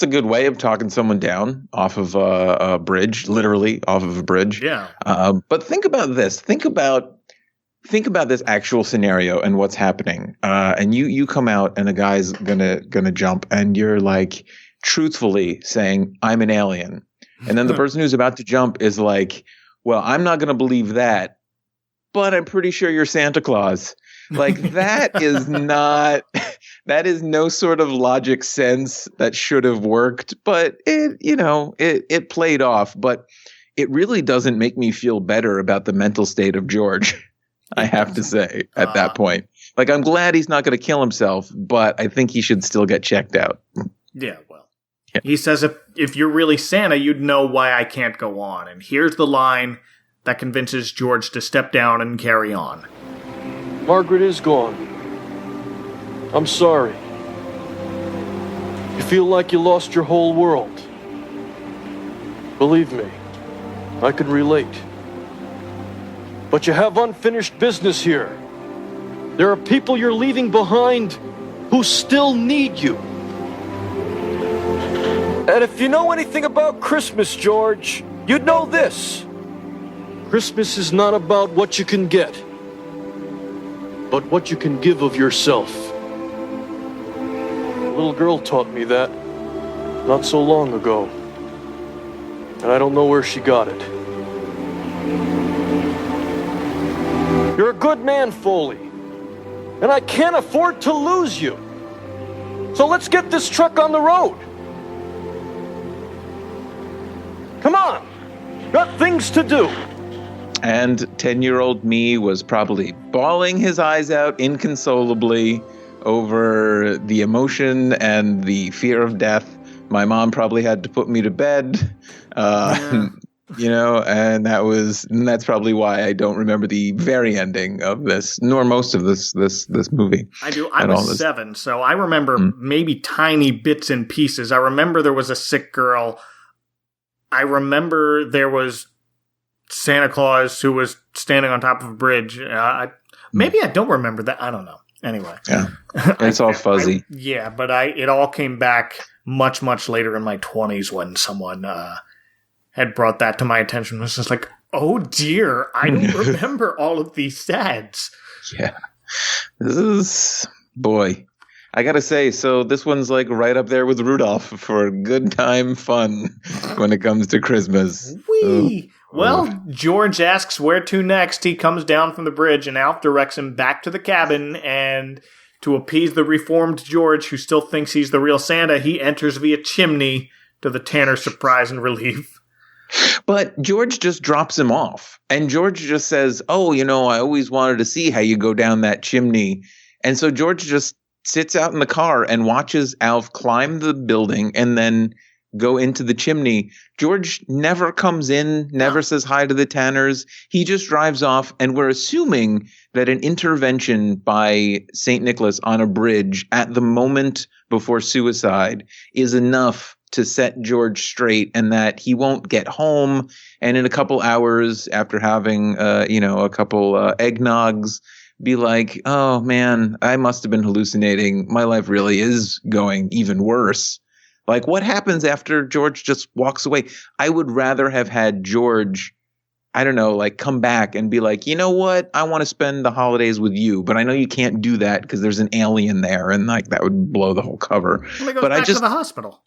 good way of talking someone down off of a bridge, literally off of a bridge. Yeah. But think about this. Think about this actual scenario and what's happening. And you come out and a guy's gonna jump, and you're like truthfully saying, "I'm an alien," and then the person who's about to jump is like, "Well, I'm not gonna believe that, but I'm pretty sure you're Santa Claus." Like that is no sort of logic sense that should have worked, but it played off, but it really doesn't make me feel better about the mental state of George. I have to say at that point, like, I'm glad he's not going to kill himself, but I think he should still get checked out. Yeah. Well, he says, if you're really Santa, you'd know why I can't go on. And here's the line that convinces George to step down and carry on. Margaret is gone. I'm sorry. You feel like you lost your whole world. Believe me, I can relate. But you have unfinished business here. There are people you're leaving behind who still need you. And if you know anything about Christmas, George, you'd know this. Christmas is not about what you can get, but what you can give of yourself. A little girl taught me that not so long ago, and I don't know where she got it. You're a good man, Foley, and I can't afford to lose you. So let's get this truck on the road. Come on, got things to do. And 10-year-old me was probably bawling his eyes out inconsolably over the emotion and the fear of death. My mom probably had to put me to bed, and that's probably why I don't remember the very ending of this, nor most of this movie. I do. I was 7, so I remember maybe tiny bits and pieces. I remember there was a sick girl. I remember there was Santa Claus who was standing on top of a bridge. Maybe I don't remember that. I don't know. Anyway. Yeah. It's all fuzzy. But it all came back much, much later in my 20s when someone had brought that to my attention. It was just like, oh dear, I don't remember all of these sads. Yeah. This is, boy, I gotta say, so this one's like right up there with Rudolph for good time fun when it comes to Christmas. Whee! Well, George asks where to next. He comes down from the bridge, and Alf directs him back to the cabin, and to appease the reformed George, who still thinks he's the real Santa, he enters via chimney to the Tanner's surprise and relief. But George just drops him off. And George just says, oh, I always wanted to see how you go down that chimney. And so George just sits out in the car and watches Alf climb the building and then go into the chimney. George never comes in, never says hi to the Tanners. He just drives off, and we're assuming that an intervention by St. Nicholas on a bridge at the moment before suicide is enough to set George straight, and that he won't get home. And in a couple hours after having, a couple eggnogs, be like, oh man, I must have been hallucinating. My life really is going even worse. Like, what happens after George just walks away? I would rather have had George, I don't know, like come back and be like, you know what? I want to spend the holidays with you, but I know you can't do that because there's an alien there, and like that would blow the whole cover. Well, he goes but back to the hospital.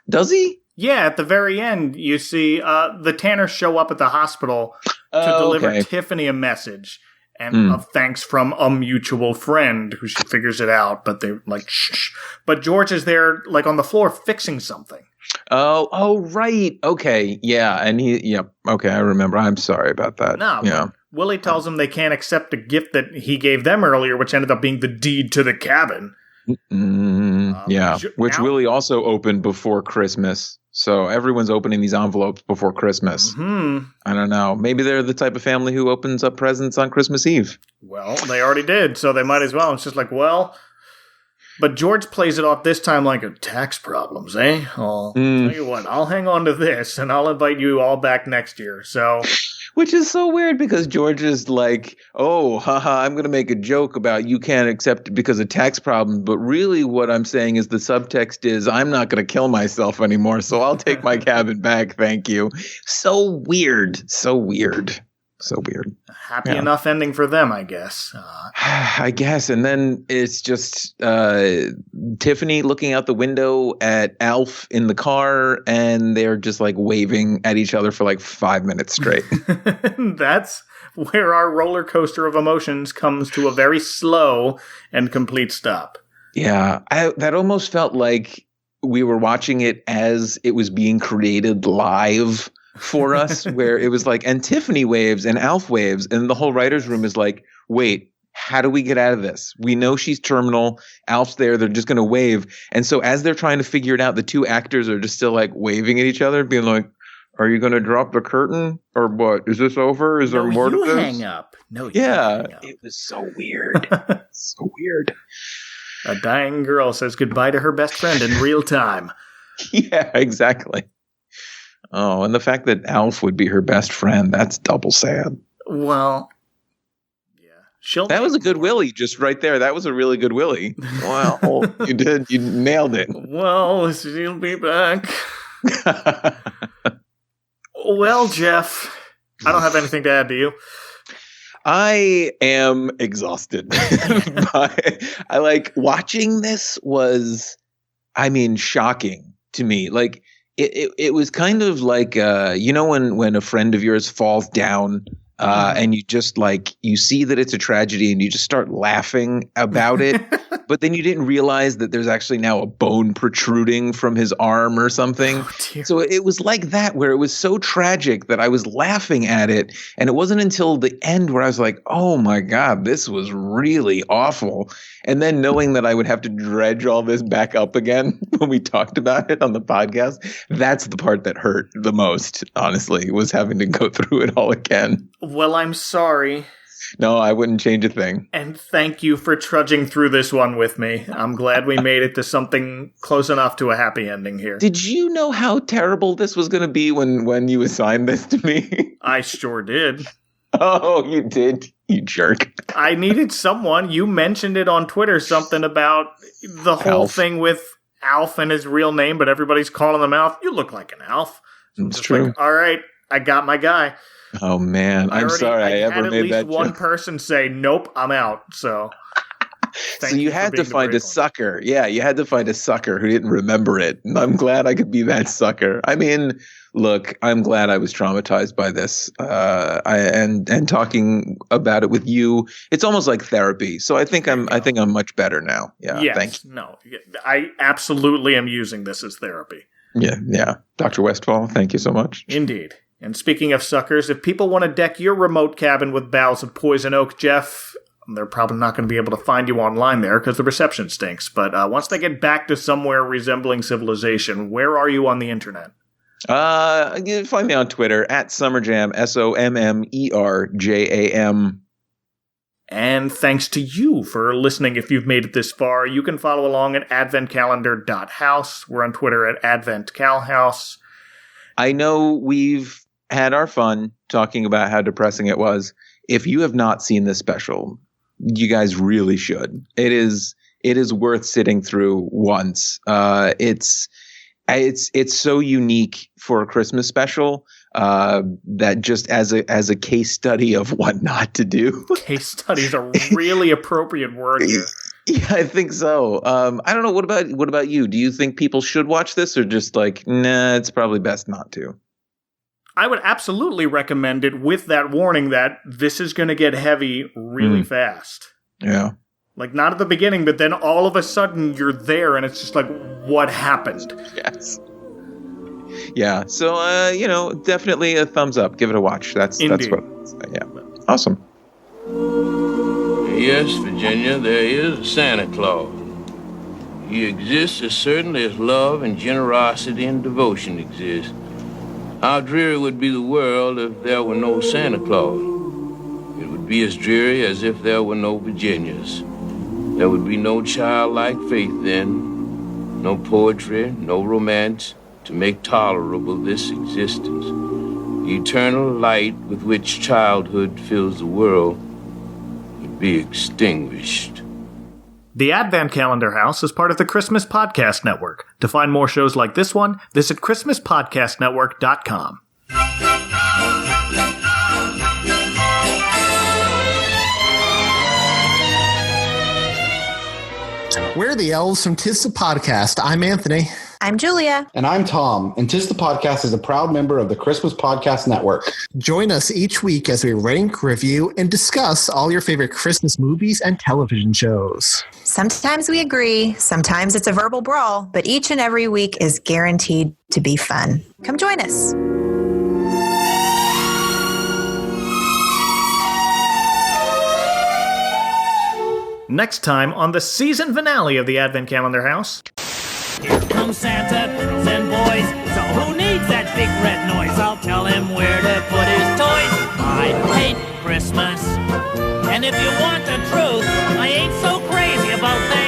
Does he? Yeah, at the very end, you see the Tanners show up at the hospital to deliver Tiffany a message. And of thanks from a mutual friend who she figures it out, but they're like, shh. But George is there, like on the floor, fixing something. Oh, right. Okay. Yeah. And okay. I remember. I'm sorry about that. No. Yeah. Willie tells him they can't accept a gift that he gave them earlier, which ended up being the deed to the cabin. Which Willie also opened before Christmas. So everyone's opening these envelopes before Christmas. Mm-hmm. I don't know. Maybe they're the type of family who opens up presents on Christmas Eve. Well, they already did, so they might as well. It's just like, well... But George plays it off this time like tax problems, eh? I'll tell you what, I'll hang on to this, and I'll invite you all back next year, so... Which is so weird because George is like, oh, haha, I'm going to make a joke about you can't accept it because of tax problems. But really what I'm saying is the subtext is I'm not going to kill myself anymore. So I'll take my cabin back. Thank you. So weird. So weird. So weird. Happy enough ending for them, I guess. I guess. And then it's just Tiffany looking out the window at Alf in the car, and they're just like waving at each other for like 5 minutes straight. That's where our roller coaster of emotions comes to a very slow and complete stop. Yeah, that almost felt like we were watching it as it was being created live for us, where it was like, and Tiffany waves and Alf waves, and the whole writer's room is like, wait, how do we get out of this? We know she's terminal. Alf's there. They're just going to wave. And so as they're trying to figure it out, the two actors are just still like waving at each other, being like, are you going to drop the curtain or what? Is this over? Is there more to this? Hang up. No, you hang up. It was so weird. So weird. A dying girl says goodbye to her best friend in real time. Yeah, exactly. Oh, and the fact that Alf would be her best friend, that's double sad. Well, yeah. That was a good Willie just right there. That was a really good Willie. Wow, you did. You nailed it. Well, she'll be back. Well, Jeff, I don't have anything to add to you. I am exhausted. I like watching this was, shocking to me. Like, it was kind of like, when a friend of yours falls down and you just like, you see that it's a tragedy and you just start laughing about it, but then you didn't realize that there's actually now a bone protruding from his arm or something. Oh, so it was like that, where it was so tragic that I was laughing at it. And it wasn't until the end where I was like, oh my God, this was really awful. And then knowing that I would have to dredge all this back up again when we talked about it on the podcast, that's the part that hurt the most, honestly, was having to go through it all again. Well, I'm sorry. No, I wouldn't change a thing. And thank you for trudging through this one with me. I'm glad we made it to something close enough to a happy ending here. Did you know how terrible this was going to be when you assigned this to me? I sure did. Oh, you did? You jerk. I needed someone. You mentioned it on Twitter, something about the whole thing with Alf and his real name, but everybody's calling him Alf. You look like an Alf. So It's true. like, all right, I got my guy. Oh man, I'm sorry I ever made that at least one joke. person say, "Nope, I'm out." So, So you had to find a sucker. Yeah, you had to find a sucker who didn't remember it. And I'm glad I could be that sucker. I mean, look, I'm glad I was traumatized by this. And talking about it with you, it's almost like therapy. So I think I'm much better now. Yeah. Yes, Thank you. no, I absolutely am using this as therapy. Yeah. Dr. Westfall, thank you so much. Indeed. And speaking of suckers, if people want to deck your remote cabin with boughs of poison oak, Jeff, they're probably not going to be able to find you online there because the reception stinks. But once they get back to somewhere resembling civilization, where are you on the internet? You can find me on Twitter at Summerjam, SOMMERJAM. And thanks to you for listening if you've made it this far. You can follow along at adventcalendar.house. We're on Twitter at adventcalhouse. I know we've had our fun talking about how depressing it was. If you have not seen this special, you guys really should. It is worth sitting through once. It's so unique for a Christmas special that just as a case study of what not to do. Case study is a really appropriate word here. Yeah, I think so. I don't know. What about you? Do you think people should watch this, or just like, nah, it's probably best not to? I would absolutely recommend it with that warning that this is going to get heavy really fast. Yeah. Like, not at the beginning, but then all of a sudden you're there and it's just like, what happened? Yes. Yeah. So, definitely a thumbs up. Give it a watch. That's what. Yeah. Awesome. Yes, Virginia, there is a Santa Claus. He exists as certainly as love and generosity and devotion exist. How dreary would be the world if there were no Santa Claus. It would be as dreary as if there were no Virginias. There would be no childlike faith then, no poetry, no romance to make tolerable this existence. The eternal light with which childhood fills the world would be extinguished. The Advent Calendar House is part of the Christmas Podcast Network. To find more shows like this one, visit ChristmasPodcastNetwork.com. We're the elves from Tis the Podcast. I'm Anthony. I'm Julia. And I'm Tom. And Tis the Podcast is a proud member of the Christmas Podcast Network. Join us each week as we rank, review, and discuss all your favorite Christmas movies and television shows. Sometimes we agree, sometimes it's a verbal brawl, but each and every week is guaranteed to be fun. Come join us. Next time on the season finale of the Advent Calendar House. Here comes Santa, girls and boys. So who needs that big red noise? I'll tell him where to put his toys. I hate Christmas. And if you want the truth, I ain't so crazy about that.